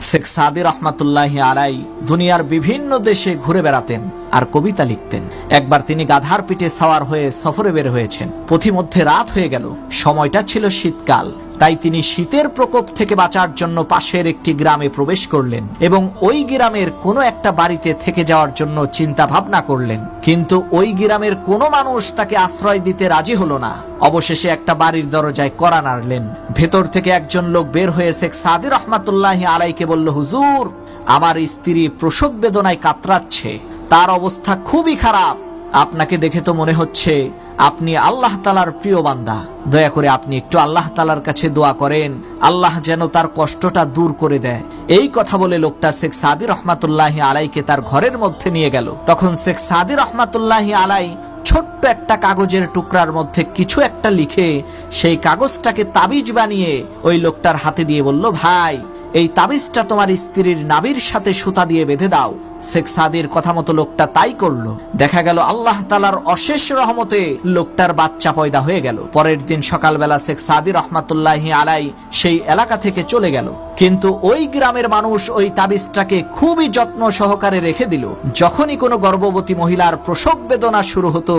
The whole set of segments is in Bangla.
শেখ সাদি রহমাতুল্লাহি আলাই দুনিয়ার বিভিন্ন দেশে ঘুরে বেড়াতেন আর কবিতা লিখতেন। একবার তিনি গাধার পিঠে সাওয়ার হয়ে সফরে বের হয়েছেন। পথিমধ্যে রাত হয়ে গেল। সময়টা ছিল শীতকাল, তাই তিনি শীতের প্রকোপ থেকে বাঁচার জন্য পাশের একটি গ্রামে প্রবেশ করলেন এবং ওই গ্রামের কোনো একটা বাড়িতে থেকে যাওয়ার জন্য চিন্তা ভাবনা করলেন। কিন্তু ওই গ্রামের কোনো মানুষ তাকে আশ্রয় দিতে রাজি হলো না। অবশেষে একটা বাড়ির দরজায় কড়া নাড়লেন। ভেতর থেকে একজন লোক বের হয়ে শেখ সাদি রহমাতুল্লাহি আলাইকে বলল, হুজুর, আমার স্ত্রী প্রসব বেদনায় কাতরাচ্ছে, তার অবস্থা খুবই খারাপ। আপনাকে দেখে তো মনে হচ্ছে আপনি আল্লাহ তাআলার প্রিয় বান্দা। দয়া করে আপনি একটু আল্লাহ তাআলার কাছে দোয়া করেন, আল্লাহ যেন তার কষ্টটা দূর করে দেয়। এই কথা বলে লোকটা শেখ সাদি রহমাতুল্লাহি আলাইকে তার ঘরের মধ্যে নিয়ে গেল। তখন শেখ সাদি রহমাতুল্লাহি আলাই ছোট্ট একটা কাগজের টুকরার মধ্যে কিছু একটা লিখে সেই কাগজটাকে তাবিজ বানিয়ে ওই লোকটার হাতে দিয়ে বলল, ভাই, এই তাবিজটা তোমার স্ত্রীর নাভির সাথে সুতা দিয়ে বেঁধে দাও। শেখ সাদির কথা মতো লোকটা তাই করলো। দেখা গেল আল্লাহ তাআলার অশেষ রহমতে লোকটার বাচ্চা পয়দা হয়ে গেল। পরের দিন সকালবেলা শেখ সাদি রহমাতুল্লাহি আলাই সেই এলাকা থেকে চলে গেল। কিন্তু ওই গ্রামের মানুষ ওই তাবিজটাকে খুবই যত্ন সহকারে রেখে দিল। যখনই কোনো গর্ভবতী মহিলার প্রসব বেদনা শুরু হতো,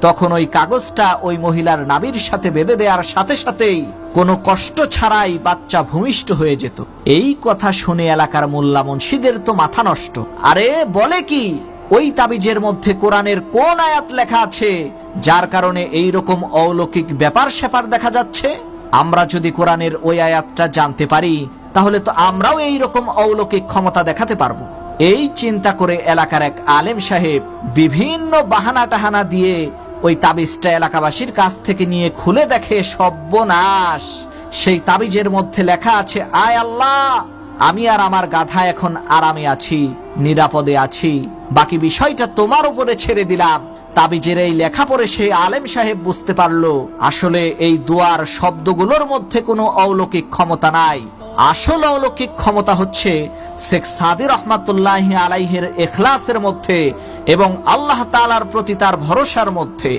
তখন ওই কাগজটা ওই মহিলার নাভির সাথে বেঁধে দেওয়ার সাথে সাথেই কোনো কষ্ট ছাড়াই বাচ্চা ভূমিষ্ঠ হয়ে যেত। এই কথা শুনে এলাকার মোল্লা মুন্সিদের তো মাথা নষ্ট। আরে বলে কি, ওই তাবিজের মধ্যে কোরআনের কোন আয়াত লেখা আছে যার কারণে এই রকম অলৌকিক ব্যাপার স্যাপার দেখা যাচ্ছে? আমরা যদি কোরআনের ওই আয়াতটা জানতে পারি, তাহলে তো আমরাও এই রকম অলৌকিক ক্ষমতা দেখাতে পারবো। এই চিন্তা করে এলাকার এক আলেম সাহেব বিভিন্ন বাহানা টাহানা দিয়ে ওই তাবিজটা এলাকাবাসীর কাছ থেকে নিয়ে খুলে দেখে, সর্বনাশ! সেই তাবিজের মধ্যে লেখা আছে, আয় আল্লাহ, আমি আর আমার গাধা এখন আরামে আছি, নিরাপদে আছি, বাকি বিষয়টা তোমার উপরে ছেড়ে দিলাম। তাবিজের এই লেখা পড়ে সেই আলেম সাহেব বুঝতে পারলো আসলে এই দোয়ার শব্দগুলোর মধ্যে কোনো অলৌকিক ক্ষমতা নাই। আসল অলৌকিক ক্ষমতা হচ্ছে শেখ সাদি রহমাতুল্লাহি আলাইহির ইখলাসের মধ্যে এবং আল্লাহ তাআলার প্রতি তার ভরসার মধ্যে।